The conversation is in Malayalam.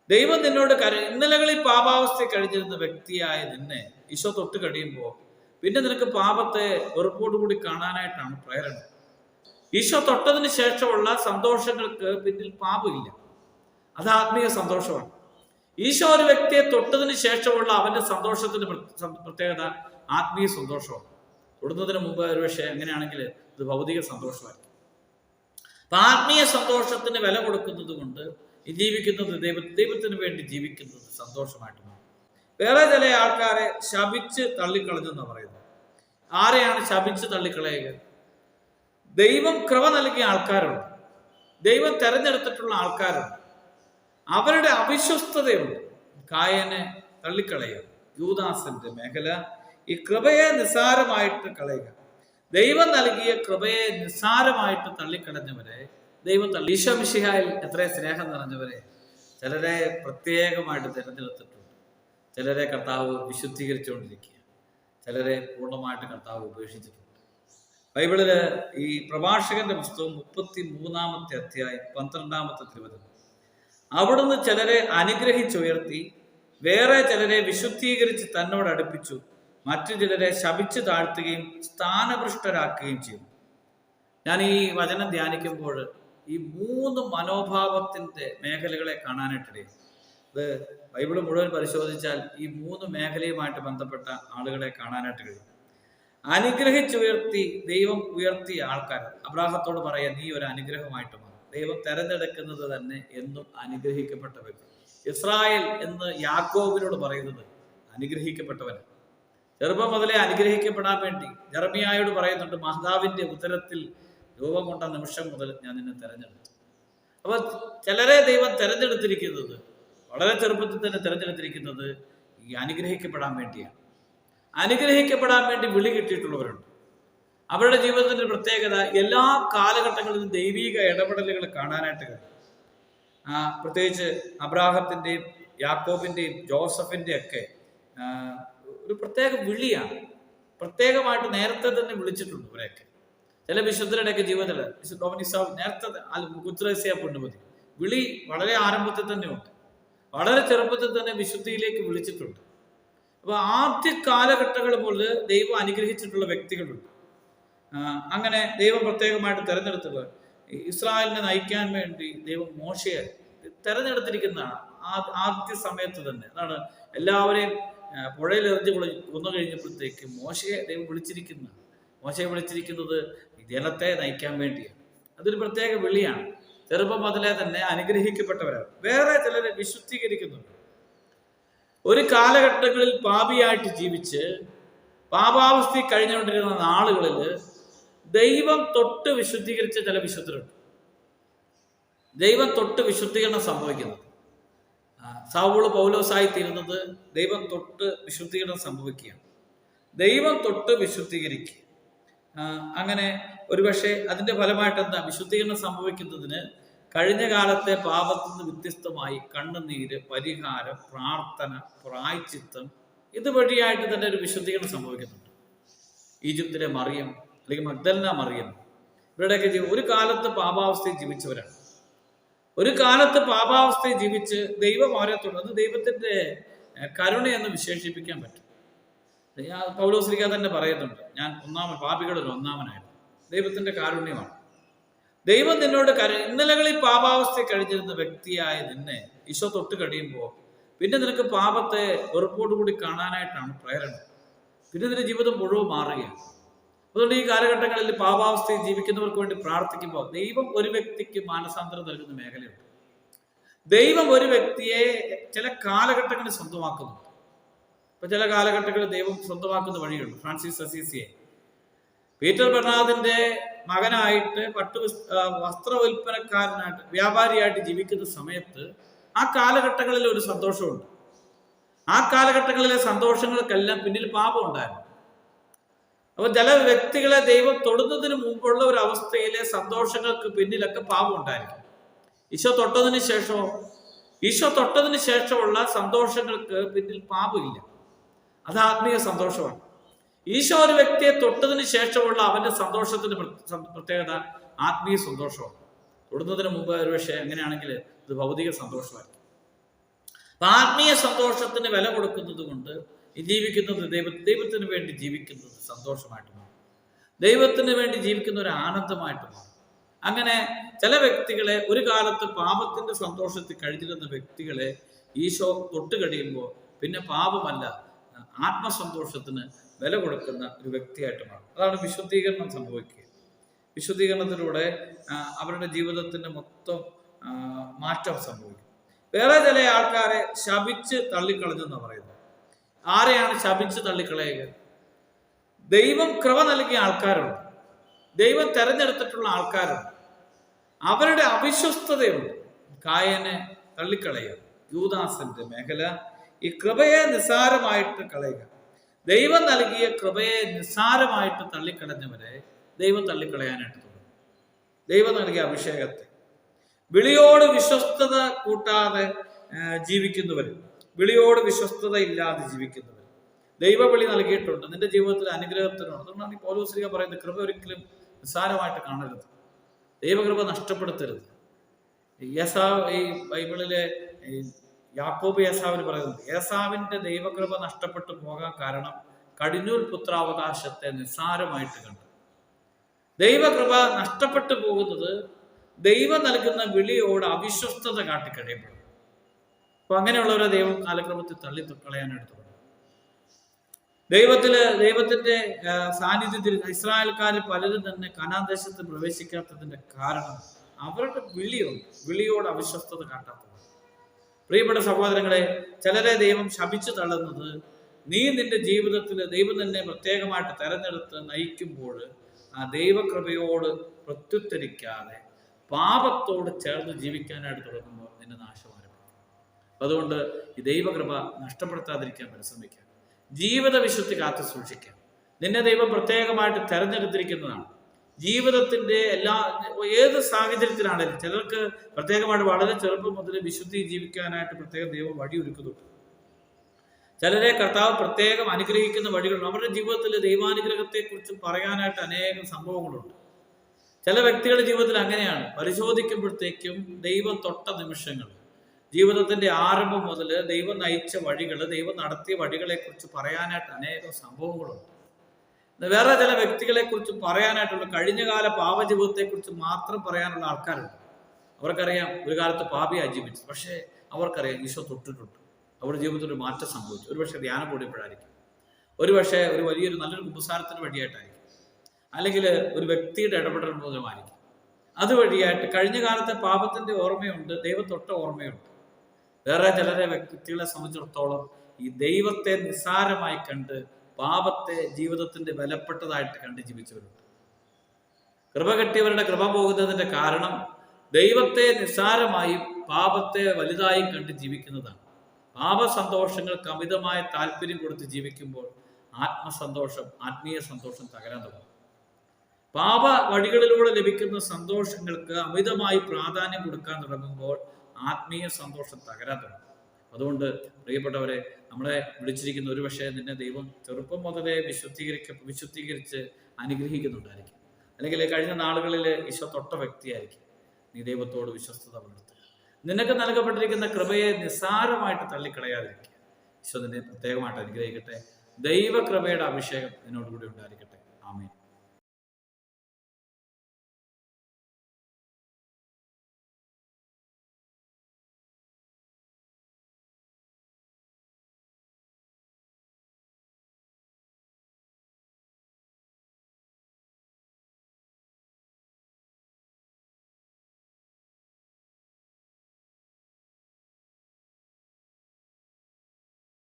ദൈവം നിന്നോട് ഇന്നലകളിൽ പാപാവസ്ഥ കഴിഞ്ഞിരുന്ന വ്യക്തിയായ നിന്നെ ഈശോ തൊട്ട് കഴിയുമ്പോൾ പിന്നെ നിനക്ക് പാപത്തെ വെറുപ്പോടുകൂടി കാണാനായിട്ടാണ് പ്രേരണ. ഈശോ തൊട്ടതിന് ശേഷമുള്ള സന്തോഷങ്ങൾക്ക് പിന്നിൽ പാപമില്ല. അത് ആത്മീയ സന്തോഷമാണ്. ഈശോ ഒരു വ്യക്തിയെ തൊട്ടതിന് ശേഷമുള്ള അവന്റെ സന്തോഷത്തിന്റെ പ്രത്യേകത ആത്മീയ സന്തോഷമാണ്. തൊടുന്നതിന് മുമ്പ് ഒരുപക്ഷെ അങ്ങനെയാണെങ്കിൽ ഇത് ഭൗതിക സന്തോഷമായിരിക്കും. അപ്പൊ ആത്മീയ സന്തോഷത്തിന് വില കൊടുക്കുന്നത് കൊണ്ട് ജീവിക്കുന്നത് ദൈവത്തിന് വേണ്ടി ജീവിക്കുന്നത് സന്തോഷമായിട്ട് മാറും. വേറെ ചില ആൾക്കാരെ ശപിച്ച് തള്ളിക്കളഞ്ഞെന്ന് പറയുന്നത്. ആരെയാണ് ശപിച്ച് തള്ളിക്കളയുക? ദൈവം കൃപ നൽകിയ ആൾക്കാരുണ്ട്, ദൈവം തെരഞ്ഞെടുത്തിട്ടുള്ള ആൾക്കാരുണ്ട്. അവരുടെ അവിശ്വസ്തതയുണ്ട്. കായനെ തള്ളിക്കളയുക, യൂദാസിന്റെ മേഖല. ഈ കൃപയെ നിസ്സാരമായിട്ട് കളയുക. ദൈവം നൽകിയ കൃപയെ നിസ്സാരമായിട്ട് തള്ളിക്കളഞ്ഞവരെ ദൈവം തള്ളി. ഈശോ മിശിഹായിൽ എത്ര സ്നേഹം നിറഞ്ഞവരെ ചിലരെ പ്രത്യേകമായിട്ട് തിരഞ്ഞെടുത്തിട്ടുണ്ട്. ചിലരെ കർത്താവ് വിശുദ്ധീകരിച്ചുകൊണ്ടിരിക്കുക, ചിലരെ പൂർണ്ണമായിട്ട് കർത്താവ് ഉപേക്ഷിച്ചിട്ടുണ്ട്. ബൈബിളില് ഈ പ്രഭാഷകന്റെ പുസ്തകം 33-ാമത്തെ അധ്യായം 12-ാമത്തെ തിരുവചനം, അവിടുന്ന് ചിലരെ അനുഗ്രഹിച്ചുയർത്തി, വേറെ ചിലരെ വിശുദ്ധീകരിച്ച് തന്നോട് അടുപ്പിച്ചു, മറ്റു ചിലരെ ശപിച്ചു താഴ്ത്തുകയും സ്ഥാനഭ്രഷ്ടരാക്കുകയും ചെയ്തു. ഞാൻ ഈ വചനം ധ്യാനിക്കുമ്പോൾ ഈ 3 മനോഭാവത്തിന്റെ മേഖലകളെ കാണാനായിട്ടിടയും. ഇത് ബൈബിൾ മുഴുവൻ പരിശോധിച്ചാൽ ഈ 3 മേഖലയുമായിട്ട് ബന്ധപ്പെട്ട ആളുകളെ കാണാനായിട്ട് കഴിയും. അനുഗ്രഹിച്ചുയർത്തി ദൈവം ഉയർത്തിയ ആൾക്കാർ. അബ്രാഹത്തോട് പറയാം, നീ ഒരു അനുഗ്രഹമായിട്ട് മാറും. ദൈവം തെരഞ്ഞെടുക്കുന്നത് തന്നെ എന്നും അനുഗ്രഹിക്കപ്പെട്ട വ്യക്തി. ഇസ്രായേൽ എന്ന് യാക്കോബിനോട് പറയുന്നത് അനുഗ്രഹിക്കപ്പെട്ടവൻ. ചെറുപ്പം മുതലേ അനുഗ്രഹിക്കപ്പെടാൻ വേണ്ടി ജെറമിയായോട് പറയുന്നുണ്ട്, മാതാവിന്റെ ഉദരത്തിൽ രൂപം കൊണ്ട നിമിഷം മുതൽ ഞാൻ നിന്നെ തെരഞ്ഞെടുത്തു. അപ്പൊ ചിലരെ ദൈവം തെരഞ്ഞെടുത്തിരിക്കുന്നത്, വളരെ ചെറുപ്പത്തിൽ തന്നെ തെരഞ്ഞെടുത്തിരിക്കുന്നത് ഈ അനുഗ്രഹിക്കപ്പെടാൻ വേണ്ടിയാണ്. അനുഗ്രഹിക്കപ്പെടാൻ വേണ്ടി വിളി കിട്ടിയിട്ടുള്ളവരുണ്ട്. അവരുടെ ജീവിതത്തിന്റെ പ്രത്യേകത എല്ലാ കാലഘട്ടങ്ങളിലും ദൈവിക ഇടപെടലുകൾ കാണാനായിട്ട് കഴിയും. പ്രത്യേകിച്ച് അബ്രാഹത്തിന്റെയും യാക്കോബിന്റെയും ജോസഫിന്റെയും ഒക്കെ ഒരു പ്രത്യേക വിളിയാണ്. പ്രത്യേകമായിട്ട് നേരത്തെ തന്നെ വിളിച്ചിട്ടുണ്ട് ഇവരെയൊക്കെ. ചില വിശുദ്ധരുടെയൊക്കെ ജീവിതത്തിൽ നേരത്തെ കുത്രേസ്യ പുണ്യവതി വിളി വളരെ ആരംഭത്തിൽ തന്നെ ഉണ്ട്. വളരെ ചെറുപ്പത്തിൽ തന്നെ വിശുദ്ധിയിലേക്ക് വിളിച്ചിട്ടുണ്ട്. അപ്പൊ ആദ്യ കാലഘട്ടങ്ങൾ പോലെ ദൈവം അനുഗ്രഹിച്ചിട്ടുള്ള വ്യക്തികളുണ്ട്. അങ്ങനെ ദൈവം പ്രത്യേകമായിട്ട് തെരഞ്ഞെടുത്തുള്ള ഇസ്രായേലിനെ നയിക്കാൻ വേണ്ടി ദൈവം മോശയെ തെരഞ്ഞെടുത്തിരിക്കുന്നതാണ്. ആദ്യ സമയത്ത് തന്നെ അതാണ് എല്ലാവരെയും പുഴയിൽ എറിഞ്ഞ് കൊന്നു കഴിഞ്ഞപ്പോഴത്തേക്ക് മോശയെ ദൈവം വിളിച്ചിരിക്കുന്നത്. മോശയെ വിളിച്ചിരിക്കുന്നത് ജനത്തെ നയിക്കാൻ വേണ്ടിയാണ്. അതൊരു പ്രത്യേക വിളിയാണ്. ചെറുപ്പം മുതലേ തന്നെ അനുഗ്രഹിക്കപ്പെട്ടവരാണ്. വേറെ ചിലരെ വിശുദ്ധീകരിക്കുന്നുണ്ട്. ഒരു കാലഘട്ടങ്ങളിൽ പാപിയായിട്ട് ജീവിച്ച് പാപാവസ്ഥയിൽ കഴിഞ്ഞുകൊണ്ടിരുന്ന നാളുകളിൽ ദൈവം തൊട്ട് വിശുദ്ധീകരിച്ച ചില വിശുദ്ധരുണ്ട്. ദൈവം തൊട്ട് വിശുദ്ധീകരണം സംഭവിക്കുന്നത്. സൗള് പൗലോസായി തീരുന്നത് ദൈവം തൊട്ട് വിശുദ്ധീകരണം സംഭവിക്കുകയാണ്. ദൈവം തൊട്ട് വിശുദ്ധീകരിക്കുക. അങ്ങനെ ഒരുപക്ഷെ അതിന്റെ ഫലമായിട്ട് എന്താ വിശുദ്ധീകരണം സംഭവിക്കുന്നതിന് കഴിഞ്ഞ കാലത്തെ പാപത്തിൽ നിന്ന് വ്യത്യസ്തമായി കണ്ണുനീര്, പരിഹാരം, പ്രാർത്ഥന, പ്രായശ്ചിത്തം ഇതുവഴിയായിട്ട് തന്നെ ഒരു വിശുദ്ധീകരണം സംഭവിക്കുന്നുണ്ട്. ഈജിപ്തിലെ മറിയം അല്ലെങ്കിൽ മഗ്ദലന മറിയം ഇവരുടെയൊക്കെ ഒരു കാലത്ത് പാപാവസ്ഥയിൽ ജീവിച്ചവരാണ്. ഒരു കാലത്ത് പാപാവസ്ഥയിൽ ജീവിച്ച് ദൈവം അവരെ തുടർന്ന് ദൈവത്തിന്റെ കരുണയെന്ന് വിശേഷിപ്പിക്കാൻ പറ്റും. പൗലോസ്ലീഹ തന്നെ പറയുന്നുണ്ട്, ഞാൻ പാപികളിൽ ഒന്നാമനായിരുന്നു. ദൈവത്തിന്റെ കാരുണ്യമാണ്. ദൈവം നിന്നോട് ഇന്നലകളിൽ പാപാവസ്ഥയിൽ കഴിഞ്ഞിരുന്ന വ്യക്തിയായ നിന്നെ ഈശോ തൊട്ട് കഴിയുമ്പോൾ പിന്നെ നിനക്ക് പാപത്തെ വെറുപ്പോടുകൂടി കാണാനായിട്ടാണ് പ്രേരണ. പിന്നെ നിന്റെ ജീവിതം മുഴുവൻ മാറുകയാണ്. അതുകൊണ്ട് ഈ കാലഘട്ടങ്ങളിൽ പാപാവസ്ഥയിൽ ജീവിക്കുന്നവർക്ക് വേണ്ടി പ്രാർത്ഥിക്കുമ്പോൾ ദൈവം ഒരു വ്യക്തിക്ക് മാനസാന്തരം നൽകുന്ന മേഖലയുണ്ട്. ദൈവം ഒരു വ്യക്തിയെ ചില കാലഘട്ടങ്ങളിൽ സ്വന്തമാക്കുന്നുണ്ട്. ഇപ്പൊ ചില കാലഘട്ടങ്ങളിൽ ദൈവം സ്വന്തമാക്കുന്ന വഴികളുണ്ട്. ഫ്രാൻസിസ് അസീസിയെ പീറ്റർ ബെർണാദിന്റെ മകനായിട്ട് വസ്ത്ര വിൽപ്പനക്കാരനായിട്ട് വ്യാപാരിയായിട്ട് ജീവിക്കുന്ന സമയത്ത് ആ കാലഘട്ടങ്ങളിൽ ഒരു സന്തോഷമുണ്ട്. ആ കാലഘട്ടങ്ങളിലെ സന്തോഷങ്ങൾക്കെല്ലാം പിന്നിൽ പാപം ഉണ്ടായിരുന്നു. അപ്പൊ ചില വ്യക്തികളെ ദൈവം തൊടുന്നതിന് മുമ്പുള്ള ഒരു അവസ്ഥയിലെ സന്തോഷങ്ങൾക്ക് പിന്നിലൊക്കെ പാപം ഉണ്ടായിരിക്കും. ഈശോ തൊട്ടതിന് ശേഷമുള്ള സന്തോഷങ്ങൾക്ക് പിന്നിൽ പാപമില്ല. അത് ആത്മീയ സന്തോഷമാണ്. ഈശോ ഒരു വ്യക്തിയെ തൊട്ടതിന് ശേഷമുള്ള അവന്റെ സന്തോഷത്തിന്റെ പ്രത്യേകത ആത്മീയ സന്തോഷമാണ്. തൊടുന്നതിന് മുമ്പ് ഒരുപക്ഷെ അങ്ങനെയാണെങ്കിൽ ഇത് ഭൗതിക സന്തോഷമായിരിക്കും. അപ്പൊ ആത്മീയ സന്തോഷത്തിന് വില കൊടുക്കുന്നത് കൊണ്ട് ജീവിക്കുന്നത് ദൈവത്തിന് വേണ്ടി ജീവിക്കുന്നത് സന്തോഷമായിട്ട് മാറും. ദൈവത്തിന് വേണ്ടി ജീവിക്കുന്ന ഒരു ആനന്ദമായിട്ട് മാറും. അങ്ങനെ ചില വ്യക്തികളെ ഒരു കാലത്ത് പാപത്തിന്റെ സന്തോഷത്തിൽ കഴിഞ്ഞിരുന്ന വ്യക്തികളെ ഈശോ തൊട്ട് കഴിയുമ്പോൾ പിന്നെ പാപമല്ല, ആത്മസന്തോഷത്തിന് വില കൊടുക്കുന്ന ഒരു വ്യക്തിയായിട്ട് മാറും. അതാണ് വിശുദ്ധീകരണം സംഭവിക്കുക. വിശുദ്ധീകരണത്തിലൂടെ അവരുടെ ജീവിതത്തിന്റെ മൊത്തം മാറ്റം സംഭവിക്കും. വേറെ ചില ആൾക്കാരെ ശപിച്ച് തള്ളിക്കളഞ്ഞെന്ന് പറയുന്നത്. ആരെയാണ് ശപിച്ച് തള്ളിക്കളയുക? ദൈവം കൃപ നൽകിയ ആൾക്കാരുണ്ട്, ദൈവം തെരഞ്ഞെടുത്തിട്ടുള്ള ആൾക്കാരുണ്ട്. അവരുടെ അവിശ്വസ്തതയുണ്ട്. കായനെ തള്ളിക്കളയുക, യൂദാസിന്റെ മേഖല. ഈ കൃപയെ നിസ്സാരമായിട്ട് കളയുക. ദൈവം നൽകിയ കൃപയെ നിസ്സാരമായിട്ട് തള്ളിക്കളഞ്ഞവരെ ദൈവം തള്ളിക്കളയാനായിട്ട് തുടങ്ങും. ദൈവം നൽകിയ അഭിഷേകത്തെ വിളിയോട് വിശ്വസ്തത കൂട്ടാതെ ജീവിക്കുന്നവർ, വിളിയോട് വിശ്വസ്തത ഇല്ലാതെ ജീവിക്കുന്നവർ, ദൈവവിളി നൽകിയിട്ടുണ്ട്, നിന്റെ ജീവിതത്തിൽ അനുഗ്രഹത്തിനുണ്ട്. അതുകൊണ്ടാണ് ഈ പൗലോസ് ശ്ലീഹ പറയുന്നത്, കൃപ ഒരിക്കലും നിസ്സാരമായിട്ട് കാണരുത്, ദൈവകൃപ നഷ്ടപ്പെടുത്തരുത്. ഏസാവ്, ഈ ബൈബിളിലെ യാക്കോബ് ഏസാവിന് പറയുന്നത്, ഏസാവിന്റെ ദൈവകൃപ നഷ്ടപ്പെട്ടു പോകാൻ കാരണം കടിഞ്ഞൂൽ പുത്രാവകാശത്തെ നിസ്സാരമായിട്ട് കണ്ടു. ദൈവകൃപ നഷ്ടപ്പെട്ടു പോകുന്നത് ദൈവം നൽകുന്ന വിളിയോട് അവിശ്വസ്തത കാട്ടിക്കഴിയുമ്പോൾ. അപ്പൊ അങ്ങനെയുള്ളവരെ ദൈവം കാലക്രമത്തിൽ തള്ളിക്കളയാനായിട്ട് തുടങ്ങും. ദൈവത്തിന്റെ സാന്നിധ്യത്തിൽ ഇസ്രായേൽക്കാരിൽ പലരും തന്നെ കനാൻ ദേശത്ത് പ്രവേശിക്കാത്തതിന്റെ കാരണം അവരുടെ വിളിയോട് അവിശ്വസ്തത കാട്ടാത്തത്. പ്രിയപ്പെട്ട സഹോദരങ്ങളെ, ചിലരെ ദൈവം ശപിച്ചു തള്ളുന്നത് നീ നിന്റെ ജീവിതത്തിൽ ദൈവം തന്നെ പ്രത്യേകമായിട്ട് തെരഞ്ഞെടുത്ത് നയിക്കുമ്പോൾ ആ ദൈവകൃപയോട് പ്രത്യുത്തരിക്കാതെ പാപത്തോട് ചേർന്ന് ജീവിക്കാനായിട്ട് തുടങ്ങുമ്പോൾ നിന്റെ നാശം ആരംഭിക്കും. അതുകൊണ്ട് ഈ ദൈവകൃപ നഷ്ടപ്പെടുത്താതിരിക്കാൻ പരിശ്രമിക്കുക. ജീവിത വിശുദ്ധി കാത്തു സൂക്ഷിക്കുക. നിന്നെ ദൈവം പ്രത്യേകമായിട്ട് തെരഞ്ഞെടുത്തിരിക്കുന്നതാണ്. ജീവിതത്തിന്റെ ഏത് സാഹചര്യത്തിലാണെങ്കിലും ചിലർക്ക് പ്രത്യേകമായിട്ട് വളരെ ചെറുപ്പം മുതൽ വിശുദ്ധി ജീവിക്കാനായിട്ട് പ്രത്യേകം ദൈവം വഴിയൊരുക്കുന്നുണ്ട്. ചിലരെ കർത്താവ് പ്രത്യേകം അനുഗ്രഹിക്കുന്ന വഴികളുണ്ട്. അവരുടെ ജീവിതത്തിൽ ദൈവാനുഗ്രഹത്തെക്കുറിച്ച് പറയാനായിട്ട് അനേകം സംഭവങ്ങളുണ്ട്. ചില വ്യക്തികളുടെ ജീവിതത്തിൽ അങ്ങനെയാണ്. പരിശോധിക്കുമ്പോഴത്തേക്കും ദൈവം തൊട്ട നിമിഷങ്ങൾ, ജീവിതത്തിന്റെ ആരംഭം മുതൽ ദൈവം നയിച്ച വഴികൾ, ദൈവം നടത്തിയ വഴികളെ കുറിച്ച് പറയാനായിട്ട് അനേകം സംഭവങ്ങളുണ്ട്. വേറെ ചില വ്യക്തികളെ കുറിച്ച് പറയാനായിട്ടുള്ള കഴിഞ്ഞകാല പാപജീവിതത്തെ കുറിച്ച് മാത്രം പറയാനുള്ള ആൾക്കാരുണ്ട്. അവർക്കറിയാം ഒരു കാലത്ത് പാപിയായി ജീവിച്ചു, പക്ഷേ അവർക്കറിയാം ഈശോ തൊട്ടിട്ടുണ്ട്, അവരുടെ ജീവിതത്തിൽ ഒരു മാറ്റം സംഭവിച്ചു. ഒരുപക്ഷെ ധ്യാനം കൂടിയപ്പോഴായിരിക്കും, ഒരുപക്ഷെ ഒരു വലിയൊരു നല്ലൊരു കുമ്പസാരത്തിന് വഴിയായിട്ടായിരിക്കും, അല്ലെങ്കിൽ ഒരു വ്യക്തിയുടെ ഇടപെടൽ മൂലമായിരിക്കും. അതുവഴിയായിട്ട് കഴിഞ്ഞ കാലത്തെ പാപത്തിന്റെ ഓർമ്മയുണ്ട്, ദൈവത്തൊട്ട ഓർമ്മയുണ്ട്. വേറെ ചിലരെ വ്യക്തികളെ സംബന്ധിച്ചിടത്തോളം ഈ ദൈവത്തെ നിസ്സാരമായി കണ്ട് പാപത്തെ ജീവിതത്തിന്റെ വിലപ്പെട്ടതായിട്ട് കണ്ട് ജീവിച്ചവരുണ്ട്. കൃപ കിട്ടിയവരുടെ കൃപ പോകുന്നതിന്റെ കാരണം ദൈവത്തെ നിസ്സാരമായും പാപത്തെ വലുതായും കണ്ട് ജീവിക്കുന്നതാണ്. പാപസന്തോഷങ്ങൾക്ക് അമിതമായ താല്പര്യം കൊടുത്ത് ജീവിക്കുമ്പോൾ ആത്മസന്തോഷം, ആത്മീയ സന്തോഷം തകരാൻ തുടങ്ങും. പാപ വഴികളിലൂടെ ലഭിക്കുന്ന സന്തോഷങ്ങൾക്ക് അമിതമായി പ്രാധാന്യം കൊടുക്കാൻ തുടങ്ങുമ്പോൾ ആത്മീയ സന്തോഷം തകരാൻ തുടങ്ങും. അതുകൊണ്ട് പ്രിയപ്പെട്ടവരെ, നമ്മളെ വിളിച്ചിരിക്കുന്ന ഒരു പക്ഷേ നിന്നെ ദൈവം ചെറുപ്പം മുതലേ വിശുദ്ധീകരിച്ച് അനുഗ്രഹിക്കുന്നുണ്ടായിരിക്കും. അല്ലെങ്കിൽ കഴിഞ്ഞ നാളുകളിൽ ഈശോ തൊട്ട വ്യക്തിയായിരിക്കും. നീ ദൈവത്തോട് വിശ്വസ്തത പുലർത്തുക. നിനക്ക് നൽകപ്പെട്ടിരിക്കുന്ന കൃപയെ നിസ്സാരമായിട്ട് തള്ളിക്കളയാതിരിക്കുക. ഈശോ നിന്നെ പ്രത്യേകമായിട്ട് അനുഗ്രഹിക്കട്ടെ. ദൈവകൃപയുടെ അഭിഷേകം നിന്നോടുകൂടി ഉണ്ടായിരിക്കട്ടെ. ആമേൻ.